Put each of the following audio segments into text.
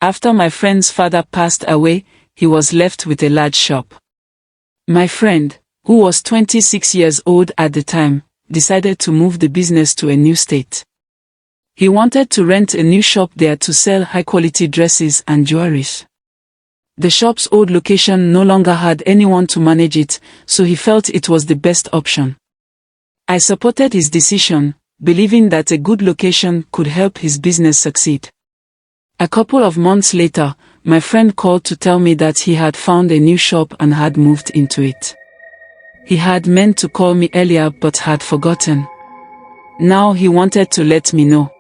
After my friend's father passed away, he was left with a large shop. My friend, who was 26 years old at the time, decided to move the business to a new state. He wanted to rent a new shop there to sell high-quality dresses and jewelry. The shop's old location no longer had anyone to manage it, so he felt it was the best option. I supported his decision, believing that a good location could help his business succeed. A couple of months later, my friend called to tell me that he had found a new shop and had moved into it. He had meant to call me earlier but had forgotten. Now he wanted to let me know.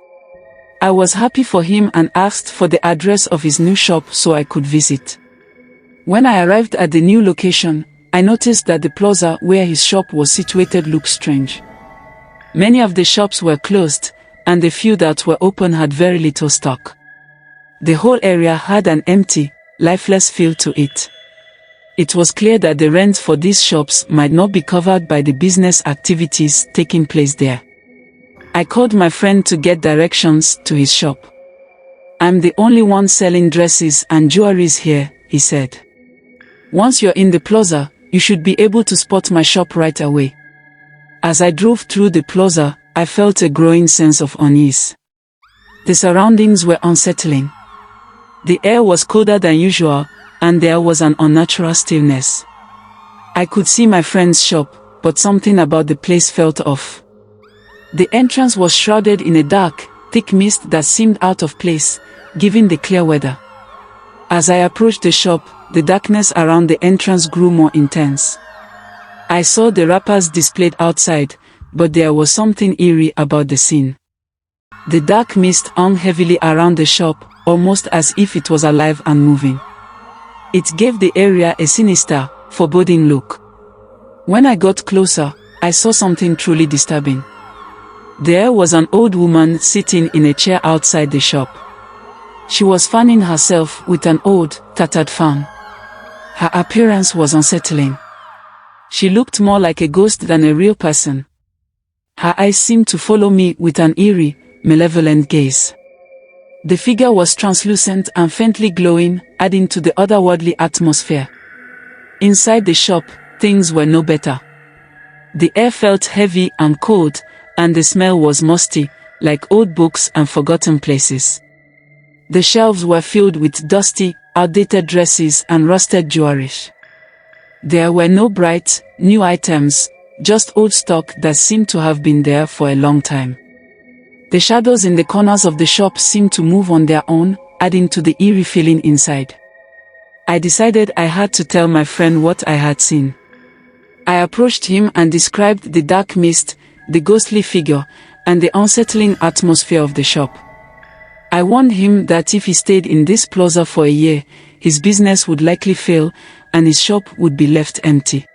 I was happy for him and asked for the address of his new shop so I could visit. When I arrived at the new location, I noticed that the plaza where his shop was situated looked strange. Many of the shops were closed, and the few that were open had very little stock. The whole area had an empty, lifeless feel to it. It was clear that the rent for these shops might not be covered by the business activities taking place there. I called my friend to get directions to his shop. "I'm the only one selling dresses and jewelries here," he said. "Once you're in the plaza, you should be able to spot my shop right away." As I drove through the plaza, I felt a growing sense of unease. The surroundings were unsettling. The air was colder than usual, and there was an unnatural stillness. I could see my friend's shop, but something about the place felt off. The entrance was shrouded in a dark, thick mist that seemed out of place, given the clear weather. As I approached the shop, the darkness around the entrance grew more intense. I saw the wrappers displayed outside, but there was something eerie about the scene. The dark mist hung heavily around the shop, almost as if it was alive and moving. It gave the area a sinister, foreboding look. When I got closer, I saw something truly disturbing. There was an old woman sitting in a chair outside the shop. She was fanning herself with an old, tattered fan. Her appearance was unsettling. She looked more like a ghost than a real person. Her eyes seemed to follow me with an eerie, malevolent gaze. The figure was translucent and faintly glowing, adding to the otherworldly atmosphere. Inside the shop, things were no better. The air felt heavy and cold, and the smell was musty, like old books and forgotten places. The shelves were filled with dusty, outdated dresses and rusted jewelry. There were no bright, new items, just old stock that seemed to have been there for a long time. The shadows in the corners of the shop seemed to move on their own, adding to the eerie feeling inside. I decided I had to tell my friend what I had seen. I approached him and described the dark mist, the ghostly figure, and the unsettling atmosphere of the shop. I warned him that if he stayed in this plaza for a year, his business would likely fail, and his shop would be left empty.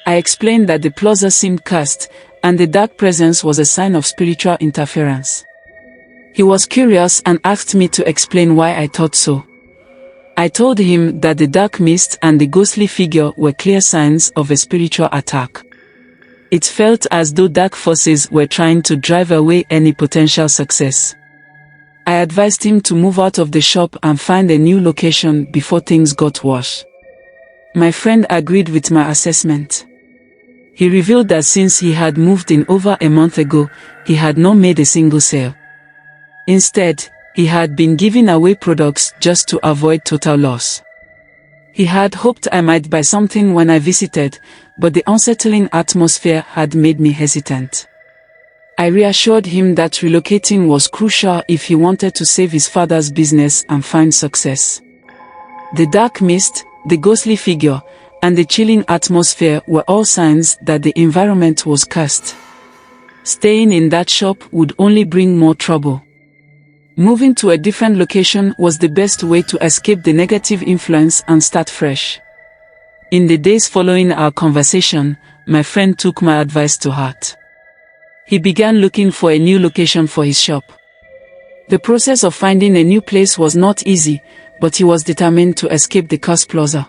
I explained that the plaza seemed cursed, and the dark presence was a sign of spiritual interference. He was curious and asked me to explain why I thought so. I told him that the dark mist and the ghostly figure were clear signs of a spiritual attack. It felt as though dark forces were trying to drive away any potential success. I advised him to move out of the shop and find a new location before things got worse. My friend agreed with my assessment. He revealed that since he had moved in over a month ago, he had not made a single sale. Instead, he had been giving away products just to avoid total loss. He had hoped I might buy something when I visited, but the unsettling atmosphere had made me hesitant. I reassured him that relocating was crucial if he wanted to save his father's business and find success. The dark mist, the ghostly figure, and the chilling atmosphere were all signs that the environment was cursed. Staying in that shop would only bring more trouble. Moving to a different location was the best way to escape the negative influence and start fresh. In the days following our conversation, my friend took my advice to heart. He began looking for a new location for his shop. The process of finding a new place was not easy, but he was determined to escape the cursed plaza.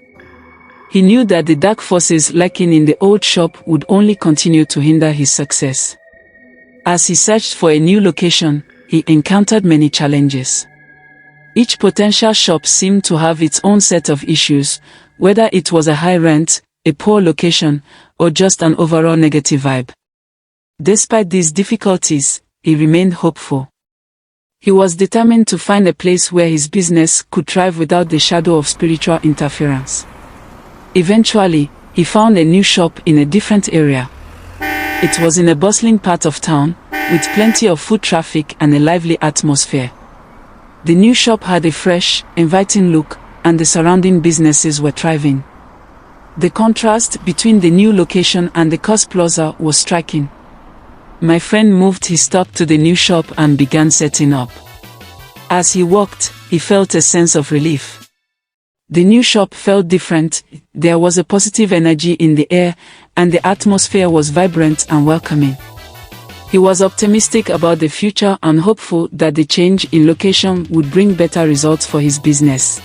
He knew that the dark forces lurking in the old shop would only continue to hinder his success. As he searched for a new location, he encountered many challenges. Each potential shop seemed to have its own set of issues, whether it was a high rent, a poor location, or just an overall negative vibe. Despite these difficulties, he remained hopeful. He was determined to find a place where his business could thrive without the shadow of spiritual interference. Eventually, he found a new shop in a different area. It was in a bustling part of town, with plenty of foot traffic and a lively atmosphere. The new shop had a fresh, inviting look, and the surrounding businesses were thriving. The contrast between the new location and the cost plaza was striking. My friend moved his stock to the new shop and began setting up. As he walked, he felt a sense of relief. The new shop felt different, there was a positive energy in the air, and the atmosphere was vibrant and welcoming. He was optimistic about the future and hopeful that the change in location would bring better results for his business.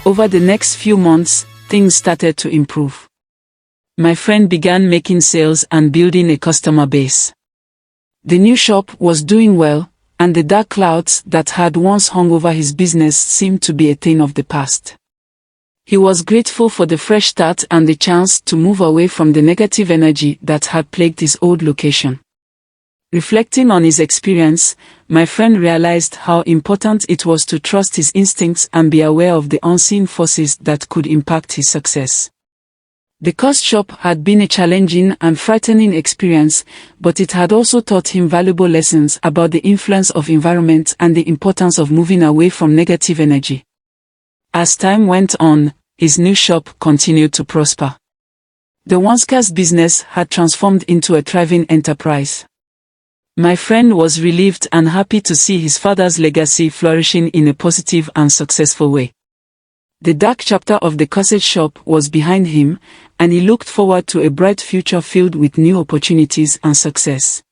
Over the next few months, things started to improve. My friend began making sales and building a customer base. The new shop was doing well, and the dark clouds that had once hung over his business seemed to be a thing of the past. He was grateful for the fresh start and the chance to move away from the negative energy that had plagued his old location. Reflecting on his experience, my friend realized how important it was to trust his instincts and be aware of the unseen forces that could impact his success. The cost shop had been a challenging and frightening experience, but it had also taught him valuable lessons about the influence of environment and the importance of moving away from negative energy. As time went on, his new shop continued to prosper. The once scarce business had transformed into a thriving enterprise. My friend was relieved and happy to see his father's legacy flourishing in a positive and successful way. The dark chapter of the corset shop was behind him, and he looked forward to a bright future filled with new opportunities and success.